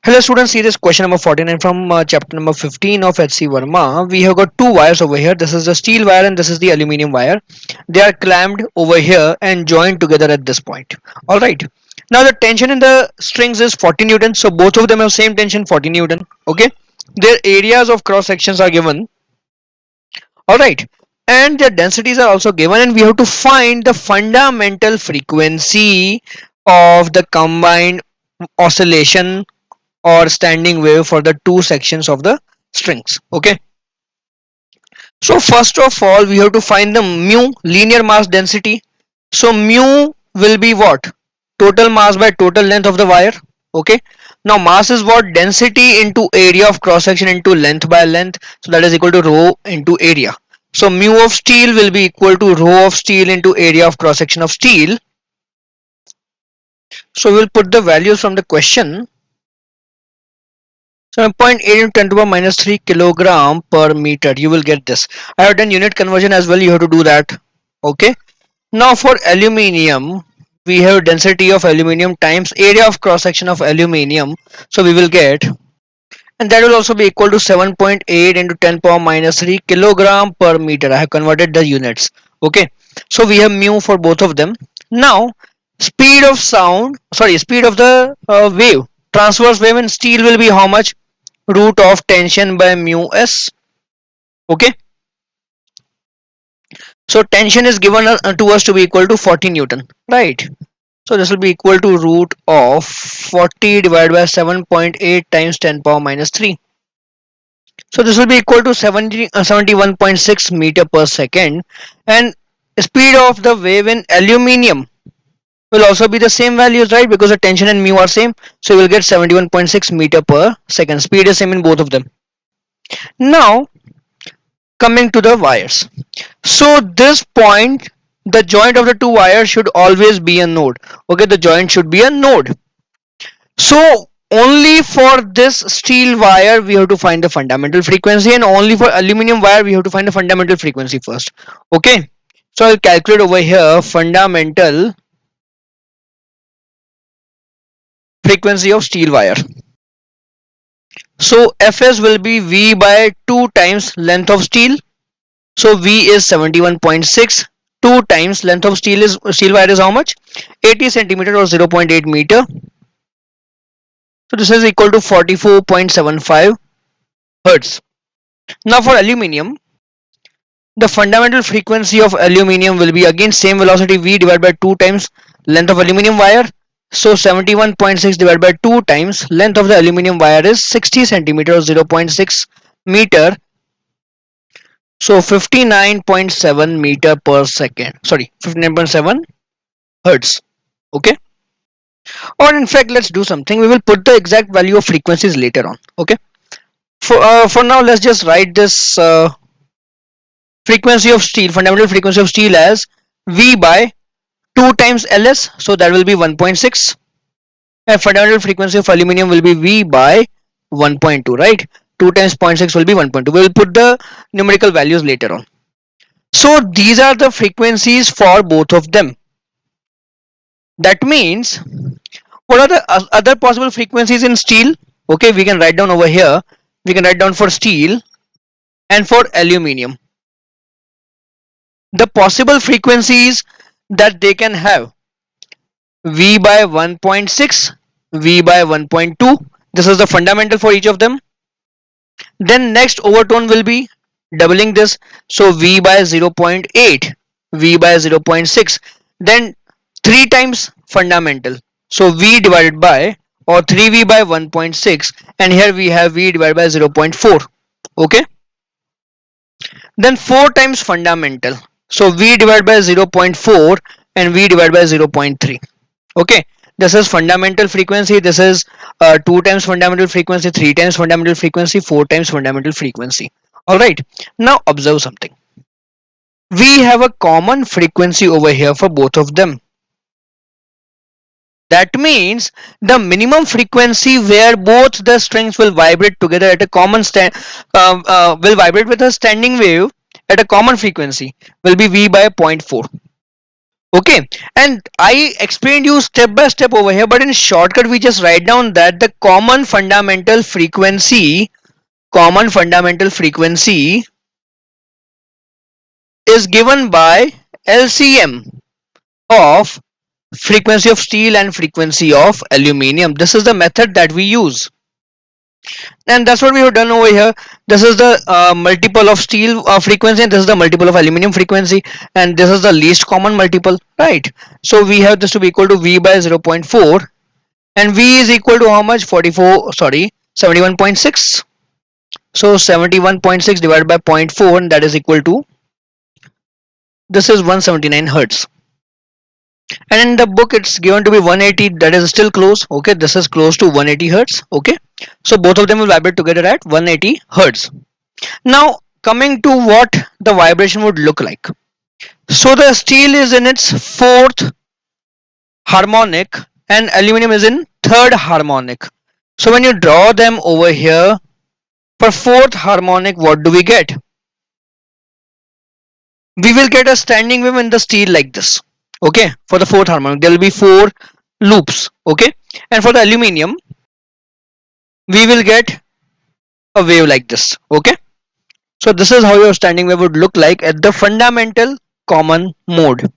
Hello students, see this question number 49 from chapter number 15 of HC Verma. We have got two wires over here. This is the steel wire and this is the aluminium wire. They are clamped over here and joined together at this point. Alright. Now the tension in the strings is 40 Newton. So both of them have same tension 40 Newton. Okay. Their areas of cross sections are given. Alright. And their densities are also given and we have to find the fundamental frequency of the combined oscillation or standing wave for the two sections of the strings. Okay, so first of all we have to find the mu, linear mass density. So mu will be what? Total mass by total length of the wire. Okay, now mass is what? Density into area of cross section into length by length, so that is equal to rho into area. So mu of steel will be equal to rho of steel into area of cross section of steel. So we will put the values from the question. So 0.8 into 10 to the power minus 3 kilogram per meter. You will get this. I have done unit conversion as well. You have to do that. Okay. Now for aluminium, we have density of aluminium times area of cross section of aluminium. So we will get, and that will also be equal to 7.8 into 10 power minus 3 kilogram per meter. I have converted the units. Okay. So we have mu for both of them. Now speed of sound, sorry, speed of the wave, transverse wave in steel will be how much? Root of tension by mu s. Okay, so tension is given to us to be equal to 40 Newton, right? So this will be equal to root of 40 divided by 7.8 times 10 power minus 3. So this will be equal to 71.6 meter per second, and speed of the wave in aluminium will also be the same values, right? Because the tension and mu are same, so you will get 71.6 meter per second. Speed is same in both of them. Now coming to the wires. So this point, the joint of the two wires should always be a node. Okay, the joint should be a node. So only for this steel wire we have to find the fundamental frequency, and only for aluminum wire we have to find the fundamental frequency first. Okay, so I'll calculate over here fundamental frequency of steel wire. So Fs will be V by 2 times length of steel. So V is 71.6. 2 times length of steel wire is how much? 80 centimeter or 0.8 meter. So this is equal to 44.75 hertz. Now for aluminium, the fundamental frequency of aluminium will be again same velocity V divided by 2 times length of aluminium wire. So 71.6 divided by 2 times length of the aluminium wire is 60 centimeter or 0.6 meter. So 59.7 meter per second. Sorry, 59.7 hertz. Okay, or in fact let's do something. We will put the exact value of frequencies later on. Okay, for now let's just write this frequency of steel, fundamental frequency of steel, as V by 2 times ls, so that will be 1.6, and fundamental frequency of aluminum will be V by 1.2, right? 2 times 0.6 will be 1.2. We will put the numerical values later on. So these are the frequencies for both of them. That means, what are the other possible frequencies in steel? Okay, we can write down over here. We can write down for steel and for aluminium the possible frequencies that they can have: V by 1.6, V by 1.2. This is the fundamental for each of them. Then next overtone will be doubling this, so V by 0.8, V by 0.6. Then 3 times fundamental, so V divided by, or 3V by 1.6, and here we have V divided by 0.4. Okay, then 4 times fundamental, so V divided by 0.4 and V divided by 0.3. Okay, this is fundamental frequency. This is 2 times fundamental frequency, 3 times fundamental frequency, 4 times fundamental frequency. All right, now observe something. We have a common frequency over here for both of them. That means the minimum frequency where both the strings will vibrate together at a common will vibrate with a standing wave at a common frequency will be V by 0.4. Okay, and I explained you step by step over here, but in shortcut we just write down that the common fundamental frequency is given by LCM of frequency of steel and frequency of aluminium. This is the method that we use, and that's what we have done over here. This is the multiple of steel frequency, and this is the multiple of aluminum frequency, and this is the least common multiple, right? So we have this to be equal to V by 0.4, and V is equal to how much? 44, sorry, 71.6. So 71.6 divided by zero point 0.4, and that is equal to, this is 179 hertz. And in the book it's given to be 180, that is still close. Okay, this is close to 180 hertz. Okay, so both of them will vibrate together at 180 hertz. Now coming to what the vibration would look like. So the steel is in its fourth harmonic and aluminum is in third harmonic. So when you draw them over here, for fourth harmonic, what do we get? We will get a standing wave in the steel like this. Okay, for the fourth harmonic there will be four loops. Okay, and for the aluminium we will get a wave like this. Okay, so this is how your standing wave would look like at the fundamental common mode.